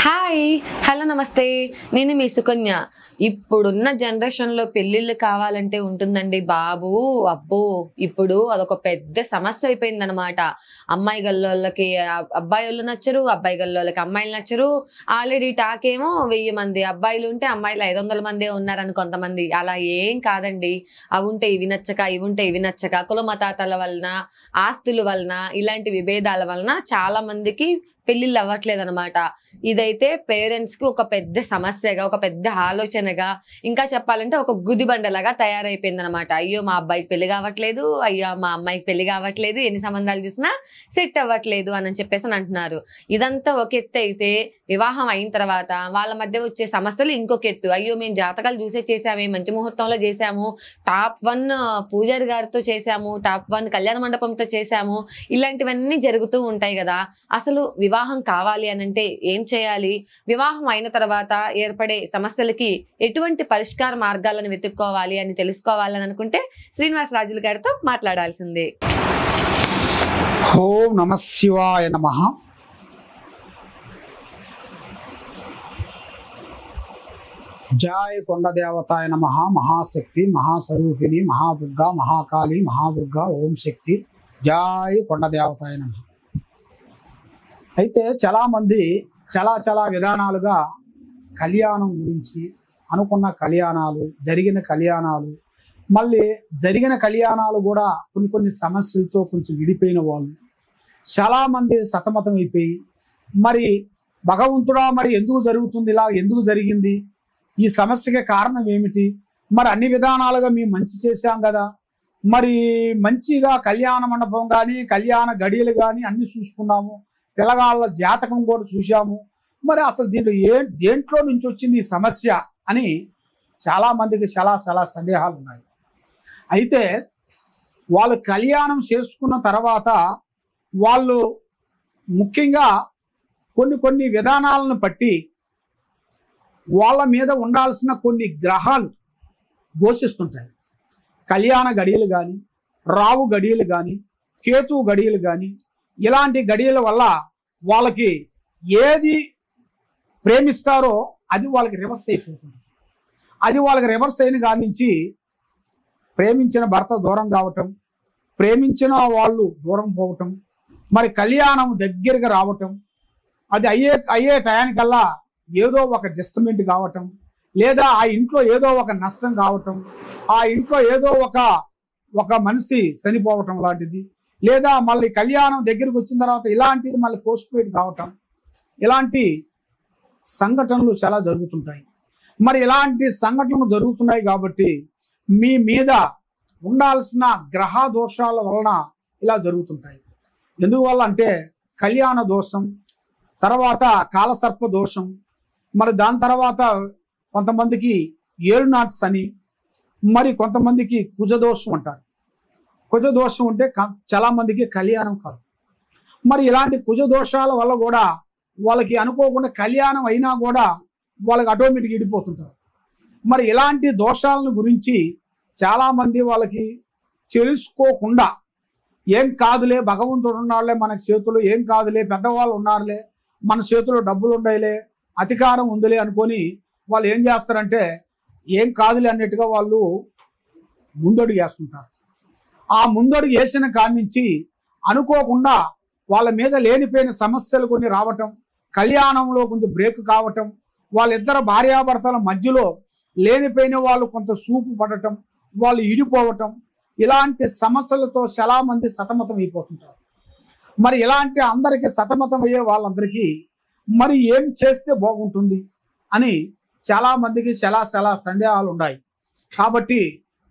Hi hello నమస్తే నేను మీ సుకన్య. ఇప్పుడున్న జనరేషన్లో పెళ్ళిళ్ళు కావాలంటే ఉంటుందండి బాబు. అబ్బో ఇప్పుడు అదొక పెద్ద సమస్య అయిపోయిందనమాట. అమ్మాయి గల్లోళ్ళకి అబ్బాయి వాళ్ళు నచ్చరు, అబ్బాయి గల్లోళ్ళకి అమ్మాయిలు నచ్చరు. ఆల్రెడీ టాకేమో 1000 మంది అబ్బాయిలు ఉంటే అమ్మాయిలు 500 మందే ఉన్నారని కొంతమంది. అలా ఏం కాదండి. అవి ఉంటే ఇవి నచ్చక, ఇవి ఉంటే ఇవి నచ్చక, కుల మతాల వలన, ఆస్తుల వలన, ఇలాంటి విభేదాల వలన చాలా మందికి పెళ్లిళ్ళు అవ్వట్లేదు అనమాట. ఇదైతే పేరెంట్స్ కి ఒక పెద్ద సమస్యగా, ఒక పెద్ద ఆలోచనగా, ఇంకా చెప్పాలంటే ఒక గుదిబండలాగా తయారైపోయింది అనమాట. అయ్యో మా అబ్బాయికి పెళ్లి కావట్లేదు, అయ్యో మా అమ్మాయికి పెళ్లి కావట్లేదు, ఎన్ని సంబంధాలు చూసినా సెట్ అవ్వట్లేదు అని చెప్పేసి అంటున్నారు. ఇదంతా ఒక ఎత్తు అయితే, వివాహం అయిన తర్వాత వాళ్ళ మధ్య వచ్చే సమస్యలు ఇంకొక ఎత్తు. అయ్యో మేము జాతకాలు చూసే చేసామే, మంచి ముహూర్తంలో చేసాము, టాప్ 1 పూజారి గారితో చేసాము, టాప్ 1 కళ్యాణ మండపంతో చేసాము, ఇలాంటివన్నీ జరుగుతూ ఉంటాయి కదా. అసలు వివాహం కావాలి అనంటే ఏం చేయాలి? వివాహం అయిన తర్వాత ఏర్పడే సమస్యలకి ఎటువంటి పరిష్కార మార్గాలను వెతుక్కోవాలి అని తెలుసుకోవాలని అనుకుంటే శ్రీనివాసరాజులు గారితో మాట్లాడాల్సిందే. ఓం నమ శివాయ నమః. జయ కొండ దేవతాయ నమః. మహాశక్తి మహాస్వరూపిణి మహాదుర్గా మహాకాళి మహాదుర్గా ఓం శక్తి. జయ కొండ దేవతాయ నమః. అయితే చాలామంది చాలా విధానాలుగా కళ్యాణం గురించి, అనుకున్న కళ్యాణాలు, జరిగిన కళ్యాణాలు, మళ్ళీ జరిగిన కళ్యాణాలు కూడా కొన్ని సమస్యలతో కొంచెం విడిపోయిన వాళ్ళు చాలామంది సతమతం అయిపోయి, మరి భగవంతుడా మరి ఎందుకు జరుగుతుంది, ఇలా ఎందుకు జరిగింది, ఈ సమస్యకి కారణం ఏమిటి, మరి అన్ని విధానాలుగా మేము మంచి చేశాం కదా, మరి మంచిగా కళ్యాణ మండపం కానీ కళ్యాణ గడియలు కానీ అన్ని చూసుకున్నాము, పిల్లగాళ్ళ జాతకం కూడా చూసాము, మరి అసలు దేంట్లో నుంచి వచ్చింది ఈ సమస్య అని చాలామందికి చాలా సందేహాలు ఉన్నాయి. అయితే వాళ్ళు కళ్యాణం చేసుకున్న తర్వాత వాళ్ళు ముఖ్యంగా కొన్ని విధానాలను బట్టి వాళ్ళ మీద ఉండాల్సిన కొన్ని గ్రహాలు ఘోషిస్తుంటాయి. కళ్యాణ గడియలు కానీ, రావు గడియలు కానీ, కేతు గడియలు కానీ, ఇలాంటి గడియల వల్ల వాళ్ళకి ఏది ప్రేమిస్తారో అది వాళ్ళకి రివర్స్ అయిపోతుంది. అది వాళ్ళకి రివర్స్ అయిన కాడి నుంచి ప్రేమించిన భర్త దూరం కావటం, ప్రేమించిన వాళ్ళు దూరం పోవటం, మరి కళ్యాణం దగ్గరగా రావటం, అది అయ్యే టయానికల్లా ఏదో ఒక డిస్టర్బెంట్ కావటం, లేదా ఆ ఇంట్లో ఏదో ఒక నష్టం కావటం, ఆ ఇంట్లో ఏదో ఒక మనిషి చనిపోవటం లాంటిది, లేదా మళ్ళీ కళ్యాణం దగ్గరికి వచ్చిన తర్వాత ఇలాంటిది మళ్ళీ పోస్ట్ పోయిడ్ కావటం, ఇలాంటి సంఘటనలు చాలా జరుగుతుంటాయి. మరి ఇలాంటి సంఘటనలు జరుగుతున్నాయి కాబట్టి మీ మీద ఉండాల్సిన గ్రహ దోషాల వలన ఇలా జరుగుతుంటాయి. ఎందువల్ల అంటే కళ్యాణ దోషం, తర్వాత కాలసర్ప దోషం, మరి దాని తర్వాత కొంతమందికి ఏలునాటి శని, మరి కొంతమందికి కుజదోషం అంటారు. కుజదోషం ఉంటే చాలా మందికి కళ్యాణం కాదు. మరి ఇలాంటి కుజదోషాల వల్ల కూడా వాళ్ళకి అనుకోకుండా కళ్యాణం అయినా కూడా వాళ్ళకి ఆటోమేటిక్గా ఇడిపోతుంటారు. మరి ఇలాంటి దోషాలను గురించి చాలామంది వాళ్ళకి తెలుసుకోకుండా ఏం కాదులే, భగవంతుడు ఉన్నాడులే మన చేతులు, ఏం కాదులే, పెద్దవాళ్ళు ఉన్నారులే, మన చేతిలో డబ్బులు ఉండయిలే, అధికారం ఉందిలే అనుకొని వాళ్ళు ఏం చేస్తారంటే ఏం కాదులే అన్నట్టుగా వాళ్ళు ముందడుగు వేస్తుంటారు. ఆ ముందడుగు వేసిన కాడి నుంచి అనుకోకుండా వాళ్ళ మీద లేనిపోయిన సమస్యలు కొన్ని రావటం, కళ్యాణంలో కొంచెం బ్రేక్ కావటం, వాళ్ళిద్దరు భార్యాభర్తల మధ్యలో లేనిపోయిన వాళ్ళు కొంత సూపు పడటం, వాళ్ళు ఇడిపోవటం, ఇలాంటి సమస్యలతో చాలా మంది సతమతం అయిపోతుంటారు. మరి ఇలాంటి అందరికీ సతమతం అయ్యే వాళ్ళందరికీ మరి ఏం చేస్తే బాగుంటుంది అని చాలా మందికి చాలా సందేహాలు ఉన్నాయి. కాబట్టి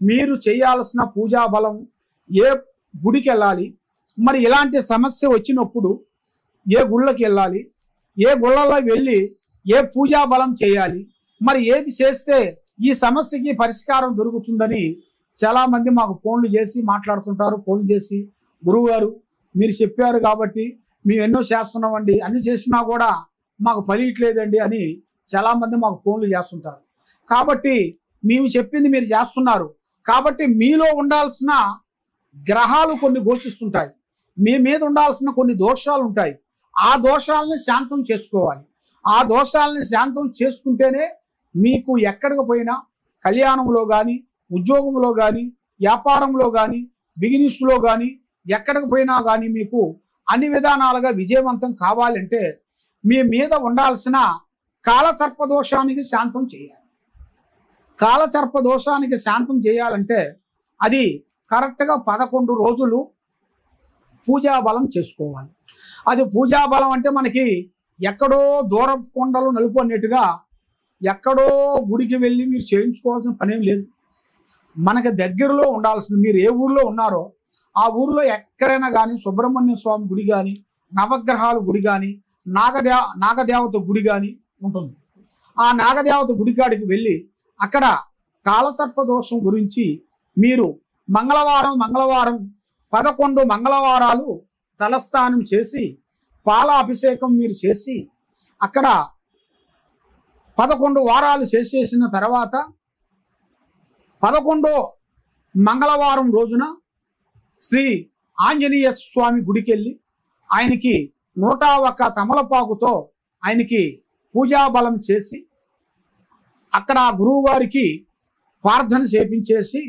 మీరు చేయాల్సిన పూజా బలం, ఏ గుడికి వెళ్ళాలి, మరి ఇలాంటి సమస్య వచ్చినప్పుడు ఏ గుళ్ళకి వెళ్ళాలి, ఏ గుళ్ళలో వెళ్ళి ఏ పూజా బలం చేయాలి, మరి ఏది చేస్తే ఈ సమస్యకి పరిష్కారం దొరుకుతుందని చాలామంది మాకు ఫోన్లు చేసి మాట్లాడుతుంటారు. ఫోన్లు చేసి గురువు గారు మీరు చెప్పారు కాబట్టి మేము ఎన్నో చేస్తున్నామండి, అన్ని చేసినా కూడా మాకు ఫలియట్లేదండి అని చాలామంది మాకు ఫోన్లు చేస్తుంటారు. కాబట్టి మేము చెప్పింది మీరు చేస్తున్నారు కాబట్టి మీలో ఉండాల్సిన గ్రహాలు కొన్ని ఘోషిస్తుంటాయి, మీ మీద ఉండాల్సిన కొన్ని దోషాలు ఉంటాయి. ఆ దోషాలను శాంతం చేసుకోవాలి. ఆ దోషాలని శాంతం చేసుకుంటేనే మీకు ఎక్కడికి పోయినా కళ్యాణంలో కానీ, ఉద్యోగంలో కానీ, వ్యాపారంలో కానీ, బిజినెస్లో కానీ, ఎక్కడికి పోయినా కానీ మీకు అన్ని విధానాలుగా విజయవంతం కావాలంటే మీ మీద ఉండాల్సిన కాలసర్ప దోషానికి శాంతం చేయాలి. కాలసర్ప దోషానికి శాంతం చేయాలంటే అది కరెక్ట్గా 11 రోజులు పూజాబలం చేసుకోవాలి. అది పూజాబలం అంటే మనకి ఎక్కడో దూరం కొండలు నలుపు అన్నట్టుగా ఎక్కడో గుడికి వెళ్ళి మీరు చేయించుకోవాల్సిన పనేం లేదు. మనకి దగ్గరలో ఉండాల్సింది, మీరు ఏ ఊర్లో ఉన్నారో ఆ ఊర్లో ఎక్కడైనా కానీ సుబ్రహ్మణ్య స్వామి గుడి కానీ, నవగ్రహాల గుడి కానీ, నాగదేవత గుడి కానీ ఉంటుంది. ఆ నాగదేవత గుడికాడికి వెళ్ళి అక్కడ కాలసర్ప దోషం గురించి మీరు మంగళవారం 11 మంగళవారాలు తలస్నానం చేసి పాల అభిషేకం మీరు చేసి అక్కడ 11 వారాలు చేసేసిన తర్వాత 11వ మంగళవారం రోజున శ్రీ ఆంజనేయ స్వామి గుడికి వెళ్ళి ఆయనకి 101 తమలపాకుతో ఆయనకి పూజాబలం చేసి అక్కడ ఆ గురువు గారికి ప్రార్థన చేపించేసి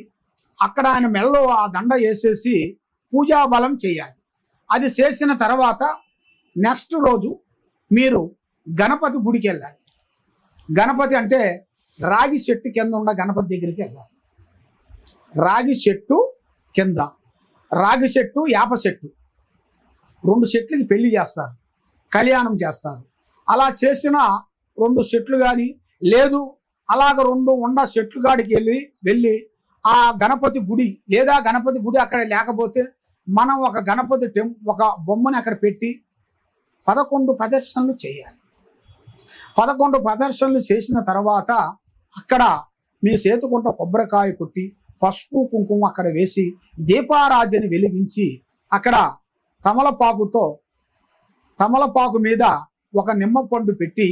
అక్కడ ఆయన మెడలో ఆ దండ వేసేసి పూజాబలం చేయాలి. అది చేసిన తర్వాత నెక్స్ట్ రోజు మీరు గణపతి గుడికి వెళ్ళాలి. గణపతి అంటే రాగి చెట్టు కింద ఉన్న గణపతి దగ్గరికి వెళ్ళాలి. రాగి చెట్టు కింద, రాగి చెట్టు యాప చెట్టు 2 చెట్లకి పెళ్లి చేస్తారు, కళ్యాణం చేస్తారు. అలా చేసిన 2 చెట్లు కానీ లేదు అలాగ 2 ఉండ చెట్లు కాడికి వెళ్ళి ఆ గణపతి గుడి లేదా గణపతి గుడి అక్కడ లేకపోతే మనం ఒక గణపతి ఒక బొమ్మని అక్కడ పెట్టి 11 ప్రదర్శనలు చేయాలి. 11 ప్రదర్శనలు చేసిన తర్వాత అక్కడ మీ చేతుకుంట కొబ్బరికాయ కొట్టి పసుపు కుంకుమ అక్కడ వేసి దీపారాజని వెలిగించి అక్కడ తమలపాకు మీద ఒక నిమ్మ పండు పెట్టి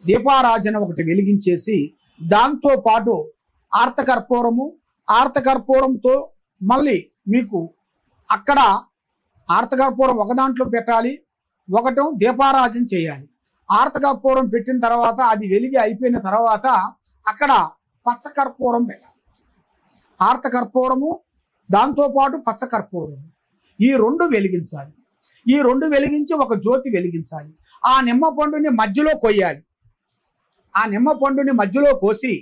దీపారాజన ఒకటి వెలిగించేసి దాంతో పాటు ఆర్తకర్పూరంతో మళ్ళీ మీకు అక్కడ ఆర్తకర్పూరం ఒక దాంట్లో పెట్టాలి, ఒకటం దీపారాజన చేయాలి. ఆర్తకర్పూరం పెట్టిన తర్వాత అది వెలిగి అయిపోయిన తర్వాత అక్కడ పచ్చకర్పూరం పెట్టాలి. ఆర్తకర్పూరము దాంతోపాటు పచ్చకర్పూరము ఈ 2 వెలిగించాలి. ఈ 2 వెలిగించి ఒక జ్యోతి వెలిగించాలి. ఆ నిమ్మ పండుని మధ్యలో కొయ్యాలి. ఆ నిమ్మ పండుని మధ్యలో కోసి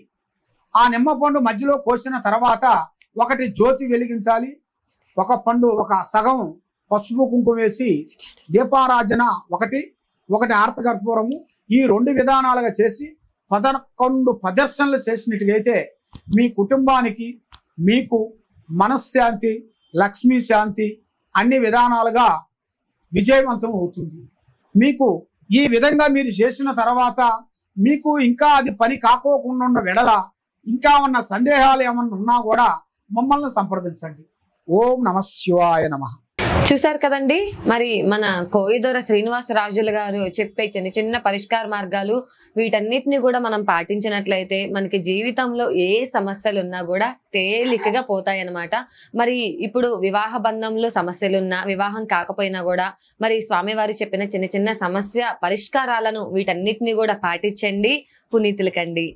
ఆ నిమ్మ పండు మధ్యలో కోసిన తర్వాత ఒకటి జ్యోతి వెలిగించాలి, ఒక పండు ఒక సగం పసుపు కుంకుమ వేసి దీపారాజన ఒకటి ఆర్తకర్పూరము ఈ 2 విధానాలుగా చేసి 11 ప్రదర్శనలు చేసినట్టుగైతే మీ కుటుంబానికి మీకు మనశ్శాంతి, లక్ష్మీ శాంతి అన్ని విధానాలుగా విజయవంతం అవుతుంది. మీకు ఈ విధంగా మీరు చేసిన తర్వాత మీకు ఇంకా అది పని కాకోకుండా ఉన్న వెడల ఇంకా ఉన్న సందేహాలు ఏమన్నా ఉన్నా కూడా మమ్మల్ని సంప్రదించండి. ఓం నమ శివాయ నమః. చూసారు కదండి, మరి మన కోయిదొర శ్రీనివాసరాజులు గారు చెప్పే చిన్న చిన్న పరిష్కార మార్గాలు వీటన్నిటిని కూడా మనం పాటించినట్లయితే మనకి జీవితంలో ఏ సమస్యలు ఉన్నా కూడా తేలికగా పోతాయి అన్నమాట. మరి ఇప్పుడు వివాహ బంధంలో సమస్యలున్నా, వివాహం కాకపోయినా కూడా మరి స్వామివారు చెప్పిన చిన్న చిన్న సమస్య పరిష్కారాలను వీటన్నిటిని కూడా పాటించండి, పునీతులకండి.